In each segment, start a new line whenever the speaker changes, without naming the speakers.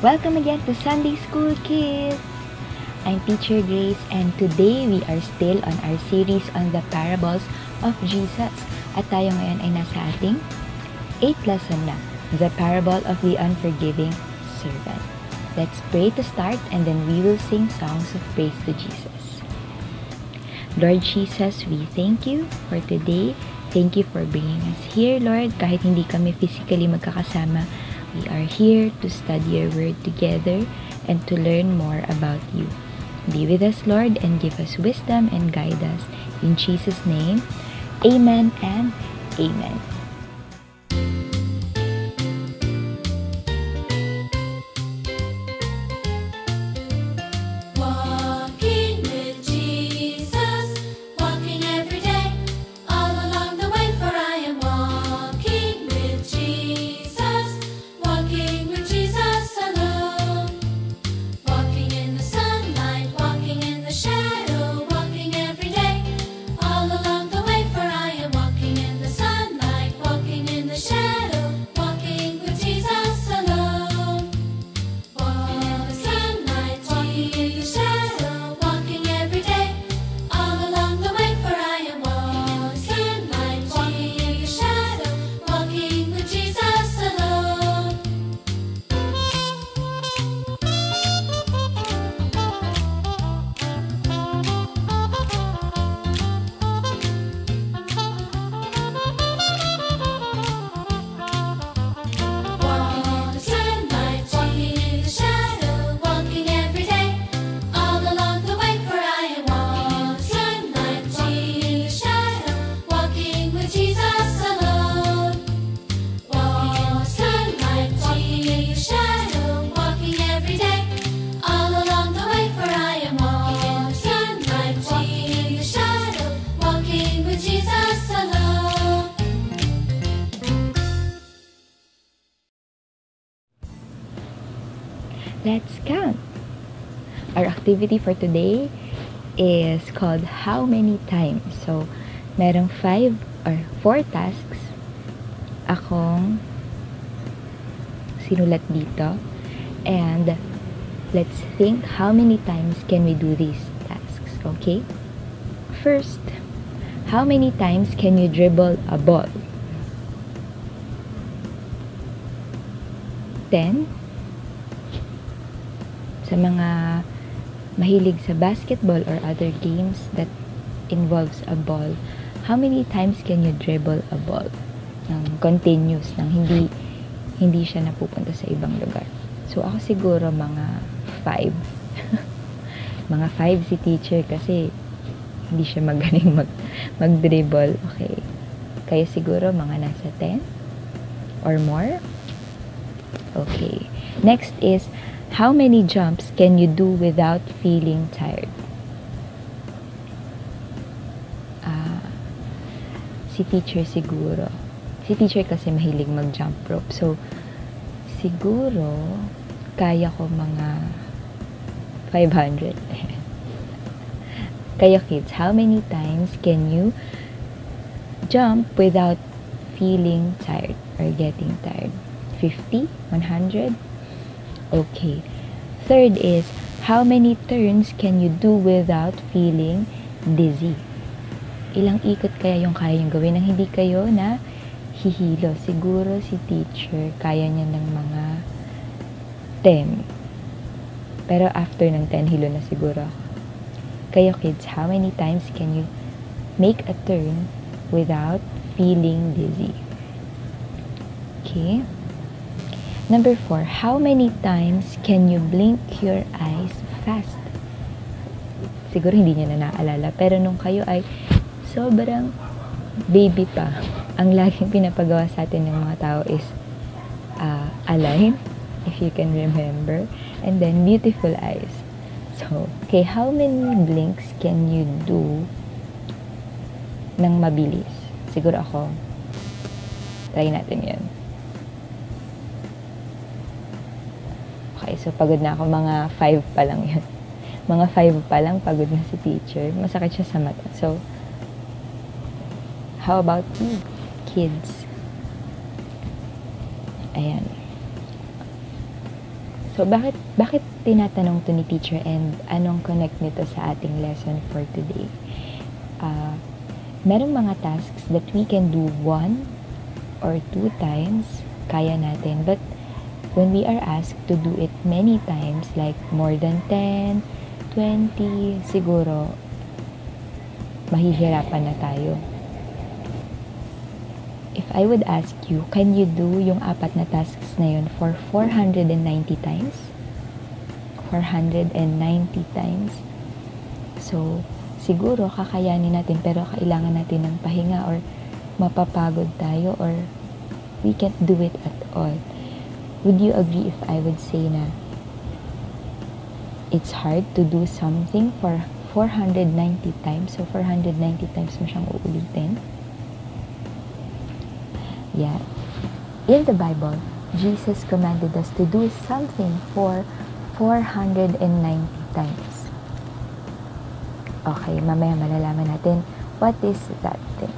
Welcome again to Sunday School Kids! I'm Teacher Grace and today we are still on our series on the parables of Jesus. At tayo ngayon ay nasa ating 8th lesson na, the parable of the unforgiving servant. Let's pray to start and then we will sing songs of praise to Jesus. Lord Jesus, we thank you for today. Thank you for bringing us here, Lord. Kahit hindi kami physically magkakasama, we are here to study your word together and to learn more about you. Be with us, Lord, and give us wisdom and guide us. In Jesus' name, amen and amen. Let's count. Our activity for today is called How Many Times? So, merong 5 or 4 tasks akong sinulat dito. And let's think how many times can we do these tasks, okay? First, how many times can you dribble a ball? 10. Sa mga mahilig sa basketball or other games that involves a ball, how many times can you dribble a ball? Continuous, nang hindi siya napupunta sa ibang lugar. So, ako siguro mga 5. Mga 5 si teacher kasi hindi siya magaling mag-dribble. Okay. Kaya siguro mga nasa 10 or more. Okay. Next is, how many jumps can you do without feeling tired? Si teacher siguro. Si teacher kasi mahilig mag-jump rope. So, siguro, kaya ko mga 500. Kayo kids, how many times can you jump without feeling tired or getting tired? 50? 100? Okay. Third is, how many turns can you do without feeling dizzy? Ilang ikot kaya yung kaya yung gawin nang hindi kayo na hihilo? Siguro si teacher, kaya niya ng mga 10. Pero after ng 10, hilo na siguro. Kayo kids, how many times can you make a turn without feeling dizzy? Okay. Number 4, how many times can you blink your eyes fast? Siguro hindi niya na naalala, pero nung kayo ay sobrang baby pa, ang laging pinapagawa sa atin ng mga tao is align, if you can remember, and then beautiful eyes. So, okay, how many blinks can you do ng mabilis? Siguro ako, try natin yan. Okay, so pagod na ako. Mga 5 pa lang yun. Mga 5 pa lang, pagod na si teacher. Masakit siya sa mata. So, how about you, kids? Ayan. So, So, bakit tinatanong to ni teacher and anong connect nito sa ating lesson for today? Merong mga tasks that we can do 1 or 2 times, kaya natin. But when we are asked to do it many times, like more than 10, 20, siguro, mahihirapan na tayo. If I would ask you, can you do yung 4 na tasks na yun for 490 times? 490 times. So, siguro kakayanin natin pero kailangan natin ng pahinga or mapapagod tayo or we can't do it at all. Would you agree if I would say na it's hard to do something for 490 times? So, 490 times mo siyang uulitin. Yeah. In the Bible, Jesus commanded us to do something for 490 times. Okay, mamaya malalaman natin what is that thing.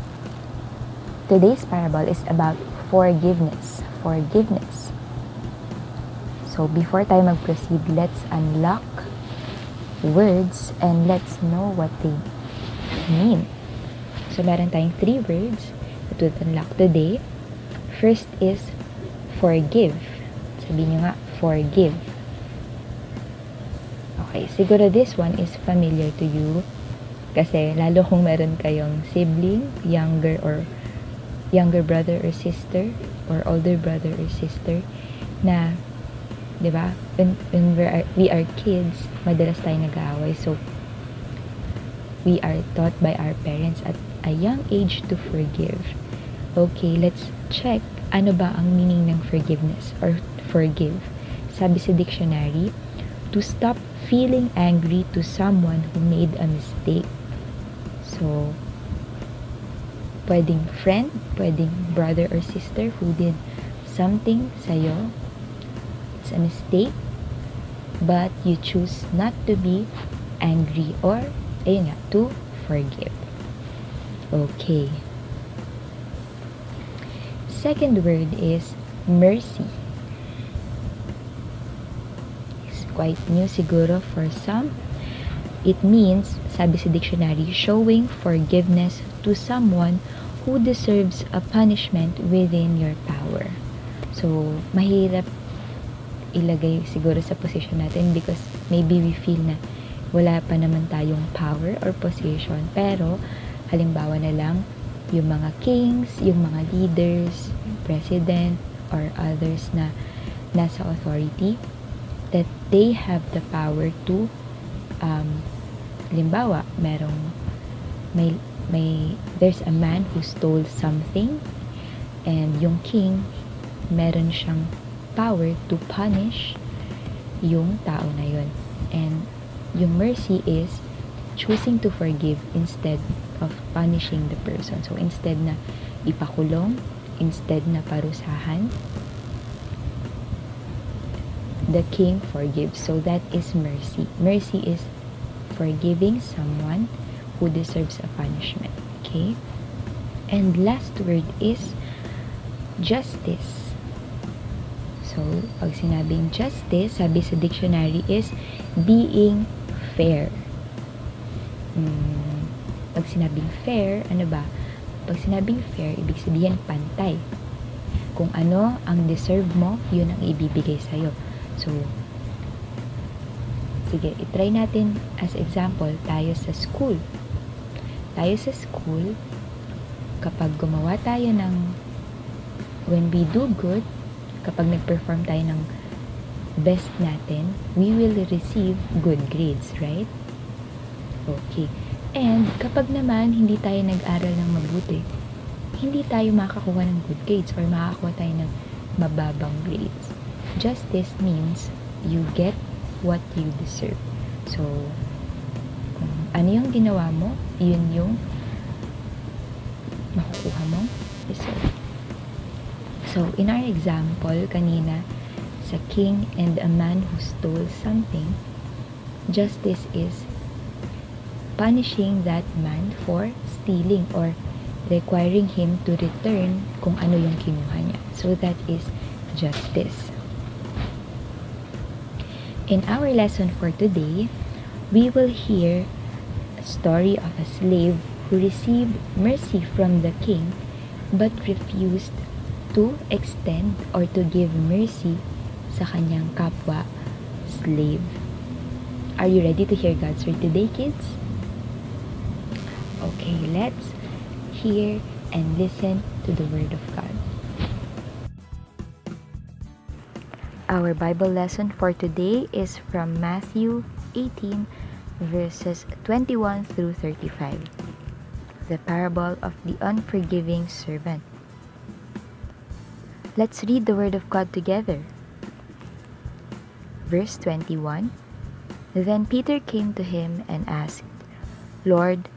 Today's parable is about forgiveness. Forgiveness. So, before tayo mag-proceed, let's unlock words and let's know what they mean. So, meron tayong 3 words that we'll unlock today. First is forgive. Sabihin nyo nga, forgive. Okay, siguro this one is familiar to you kasi lalo kung meron kayong sibling, younger brother or sister or older brother or sister na, 'di ba? When we are kids, madalas tayong nag-aaway. So we are taught by our parents at a young age to forgive. Okay, let's check ano ba ang meaning ng forgiveness or forgive. Sabi sa dictionary, to stop feeling angry to someone who made a mistake. So, pwedeng friend, pwedeng brother or sister who did something sa'yo. It's a mistake, but you choose not to be angry or, ayun nga, to forgive. Okay. Second word is mercy. Quite new siguro for some. It means, sabi sa dictionary, showing forgiveness to someone who deserves a punishment within your power. So, mahirap ilagay siguro sa position natin because maybe we feel na wala pa naman tayong power or position. Pero, halimbawa na lang, yung mga kings, yung mga leaders, president, or others na nasa authority, that they have the power to halimbawa there's a man who stole something and yung king meron siyang power to punish yung tao na yun. And yung mercy is choosing to forgive instead of punishing the person. So instead na ipakulong, instead na parusahan, the king forgives. So that is mercy. Mercy is forgiving someone who deserves a punishment. Okay? And last word is justice. So, pag sinabing justice, sabi sa dictionary is being fair. Pag sinabing fair, ano ba? Pag sinabing fair, ibig sabihin pantay. Kung ano ang deserve mo, yun ang ibibigay sa'yo. So, sige, itry natin as example, tayo sa school. Tayo sa school, kapag gumawa tayo ng, when we do good, kapag nag-perform tayo ng best natin, we will receive good grades, right? Okay. And kapag naman hindi tayo nag-aral ng mabuti, hindi tayo makakuha ng good grades or makakuha tayo ng mababang grades. Justice means you get what you deserve. So, kung ano yung ginawa mo, yun yung makukuha mo deserve. So, in our example kanina, sa king and a man who stole something, justice is punishing that man for stealing or requiring him to return kung ano yung kinuha niya. So, that is justice. In our lesson for today, we will hear a story of a slave who received mercy from the king but refused to extend or to give mercy sa kanyang kapwa slave. Are you ready to hear God's word today, kids? Okay, let's hear and listen to the word of God. Our Bible lesson for today is from Matthew 18, verses 21 through 35. The parable of the unforgiving servant. Let's read the word of God together. Verse 21. Then Peter came to him and asked, Lord,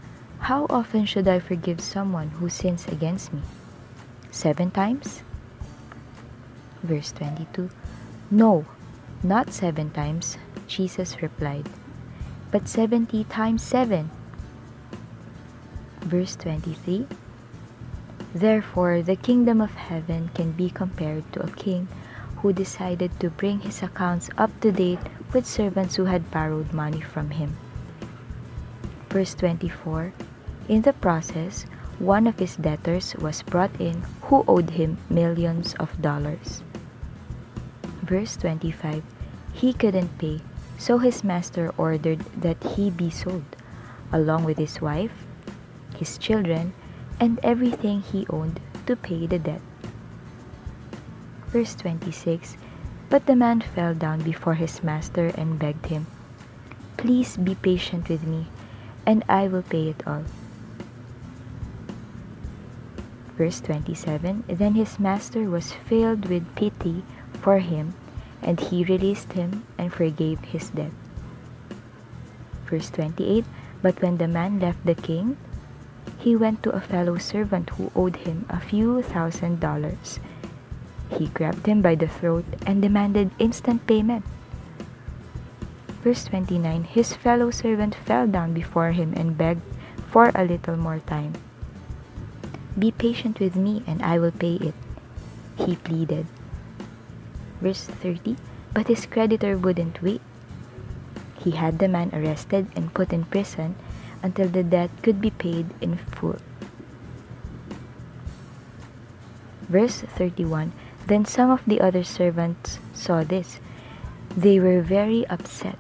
how often should I forgive someone who sins against me? 7 times? Verse 22. No, not 7 times, Jesus replied, but 70 times 7. Verse 23. Therefore, the kingdom of heaven can be compared to a king who decided to bring his accounts up to date with servants who had borrowed money from him. Verse 24. In the process, one of his debtors was brought in who owed him millions of dollars. Verse 25. He couldn't pay, so his master ordered that he be sold, along with his wife, his children, and everything he owned to pay the debt. Verse 26. But the man fell down before his master and begged him, Please be patient with me, and I will pay it all. Verse 27. Then his master was filled with pity for him, and he released him and forgave his debt. Verse 28. But when the man left the king, he went to a fellow servant who owed him a few $1,000s. He grabbed him by the throat and demanded instant payment. Verse 29. His fellow servant fell down before him and begged for a little more time. Be patient with me and I will pay it, he pleaded. Verse 30. But his creditor wouldn't wait. He had the man arrested and put in prison until the debt could be paid in full. Verse 31. Then some of the other servants saw this. They were very upset.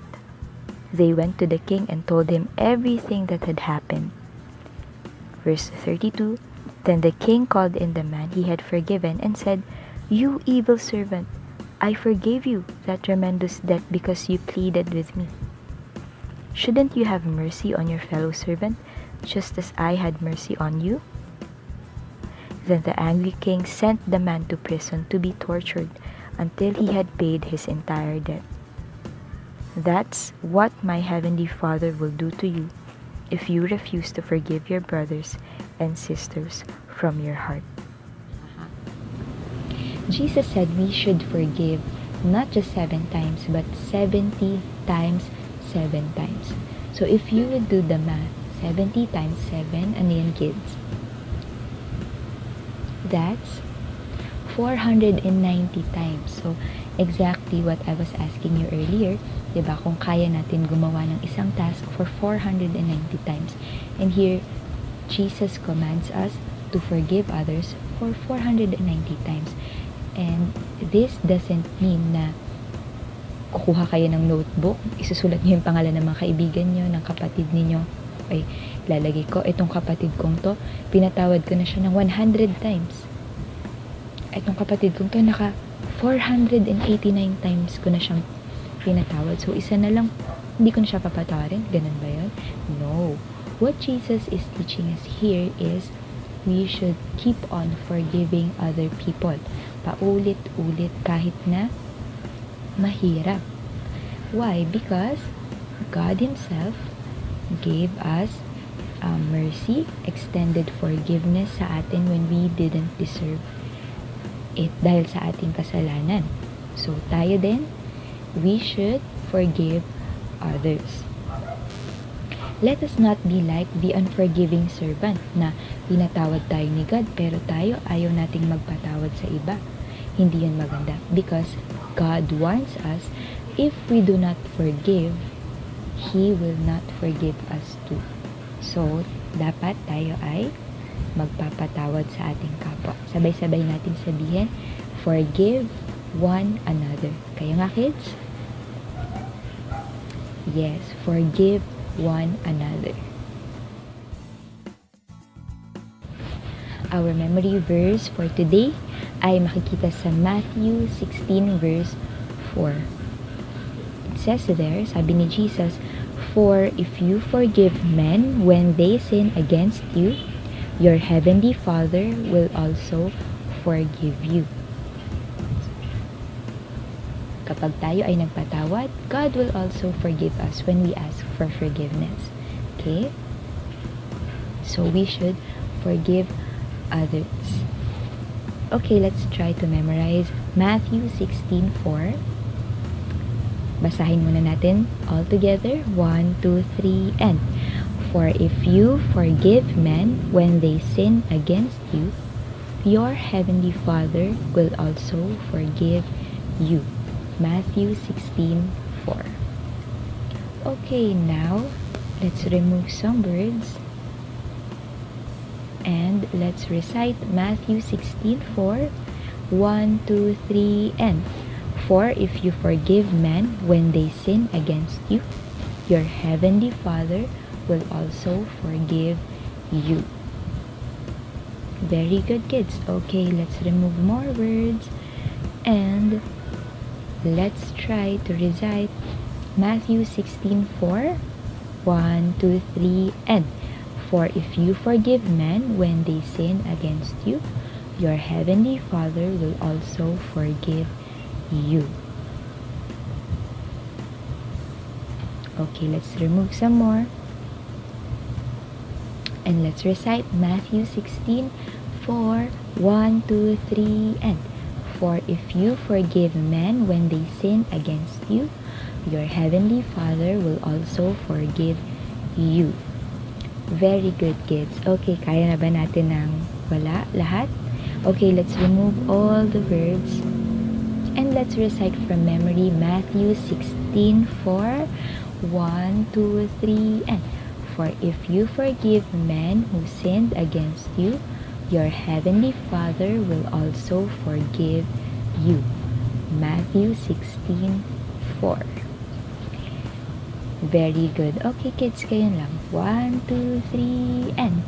They went to the king and told him everything that had happened. Verse 32. Then the king called in the man he had forgiven and said, You evil servant, I forgave you that tremendous debt because you pleaded with me. Shouldn't you have mercy on your fellow servant, just as I had mercy on you? Then the angry king sent the man to prison to be tortured until he had paid his entire debt. That's what my heavenly Father will do to you if you refuse to forgive your brothers and sisters from your heart. Jesus said we should forgive not just 7 times, but 70 times 7 times. So if you would do the math, 70 times 7, ano yan, kids? That's 490 times. So exactly what I was asking you earlier, diba? Kung kaya natin gumawa ng isang task for 490 times. And here, Jesus commands us to forgive others for 490 times. And this doesn't mean na kukuha kayo ng notebook, isusulat niyo yung pangalan ng mga kaibigan niyo, ng kapatid niyo. Ay, lalagay ko, itong kapatid kong to, pinatawad ko na siya ng 100 times. Itong kapatid kong to, naka 489 times ko na siyang pinatawad. So, isa na lang, hindi ko na siya papatawarin. Ganun ba yun? No. What Jesus is teaching us here is we should keep on forgiving other people. Paulit-ulit kahit na mahirap. Why? Because God Himself gave us mercy, extended forgiveness sa atin when we didn't deserve it dahil sa ating kasalanan. So, tayo din, we should forgive others. Let us not be like the unforgiving servant na pinatawad tayo ni God pero tayo ayaw nating magpatawad sa iba. Hindi yun maganda because God wants us if we do not forgive, He will not forgive us too. So, dapat tayo ay magpapatawad sa ating kapwa. Sabay-sabay natin sabihin, forgive one another. Kaya nga, kids? Yes, forgive one another. Our memory verse for today ay makikita sa Matthew 16 verse 4. It says there, sabi ni Jesus, "For if you forgive men when they sin against you, your heavenly Father will also forgive you." Kapag tayo ay nagpatawad, God will also forgive us when we ask for forgiveness. Okay? So we should forgive others. Okay, let's try to memorize Matthew 16:4. Basahin muna natin all together. 1, 2, 3, and "For if you forgive men when they sin against you, your heavenly Father will also forgive you." Matthew 16:4. Okay, now let's remove some words and let's recite Matthew 16:4. 1, 2, 3, and "For if you forgive men when they sin against you, your heavenly Father will also forgive you." Very good, kids. Okay, let's remove more words and let's try to recite Matthew 16:4. 1, 2, 3, and "For if you forgive men when they sin against you, your heavenly Father will also forgive you." Okay, let's remove some more. And let's recite Matthew 16:4. 1, 2, 3, and "For if you forgive men when they sin against you, your heavenly Father will also forgive you." Very good, kids. Okay, kaya na ba natin ng wala lahat? Okay, let's remove all the words. And let's recite from memory Matthew 16:4. 1, 2, 3, and "For if you forgive men who sinned against you, your heavenly Father will also forgive you." Matthew 16:4. Very good. Okay, kids, kayo lang. 1, 2, 3, and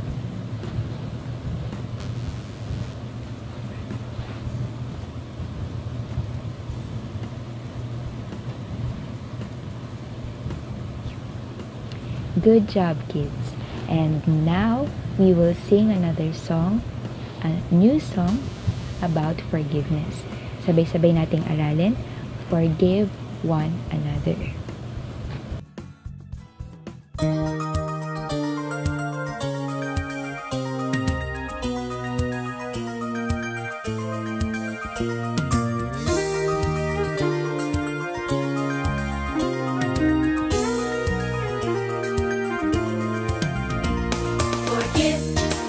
good job, kids. And now we will sing another song, a new song about forgiveness. Sabay-sabay nating aralin, forgive one another.
Forgive,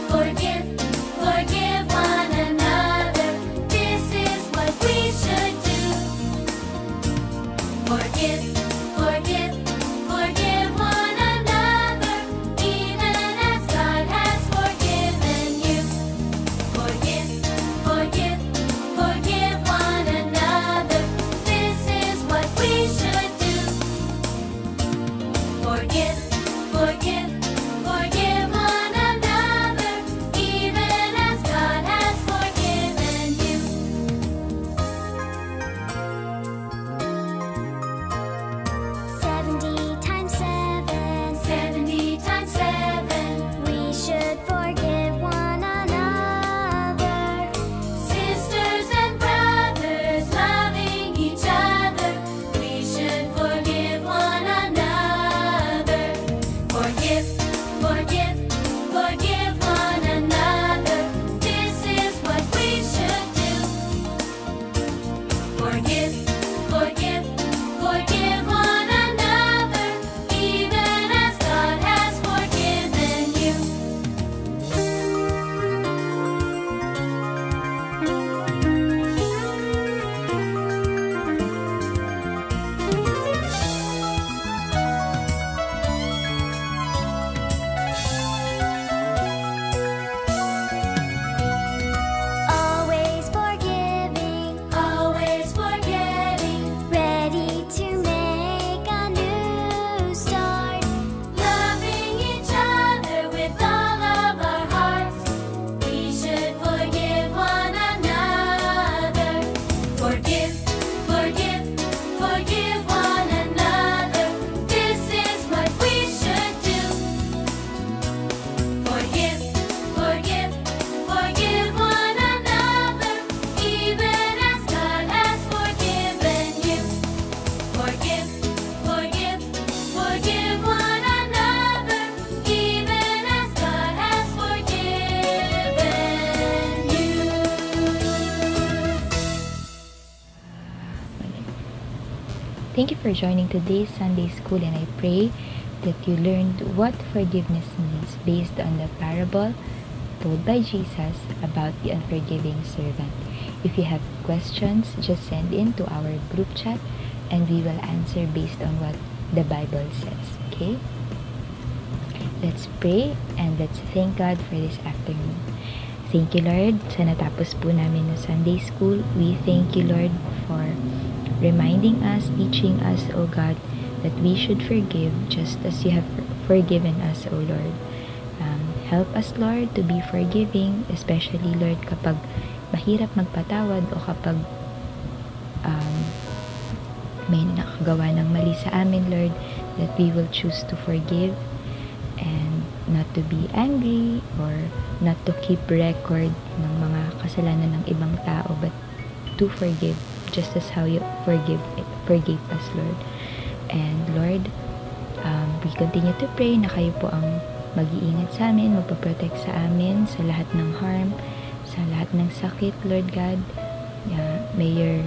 forgive, forgive one another. This is what we should do. Forgive,
Thank you for joining today's Sunday School, and I pray that you learned what forgiveness means based on the parable told by Jesus about the unforgiving servant. If you have questions, just send in to our group chat and we will answer based on what the Bible says. Okay? Let's pray and let's thank God for this afternoon. Thank you, Lord, sa natapos po namin na Sunday School. We thank you, Lord, for reminding us, teaching us, O God, that we should forgive just as you have forgiven us, O Lord. Help us, Lord, to be forgiving, especially, Lord, kapag mahirap magpatawad o kapag may nakagawa ng mali sa amin, Lord, that we will choose to forgive and not to be angry or not to keep record ng mga kasalanan ng ibang tao, but to forgive just as how you forgave us, Lord. And Lord, we continue to pray na kayo po ang mag-iingat sa amin, magpaprotect sa amin sa lahat ng harm, sa lahat ng sakit, Lord God. May your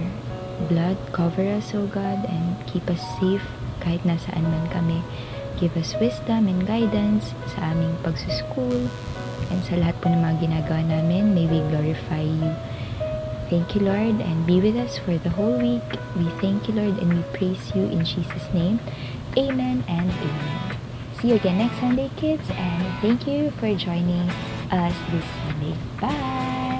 blood cover us, O God, and keep us safe kahit nasaan man kami. Give us wisdom and guidance sa aming pagsuschool and sa lahat po ng mga ginagawa namin. May we glorify you. Thank you, Lord, and be with us for the whole week. We thank you, Lord, and we praise you in Jesus' name. Amen and amen. See you again next Sunday, kids, and thank you for joining us this Sunday. Bye!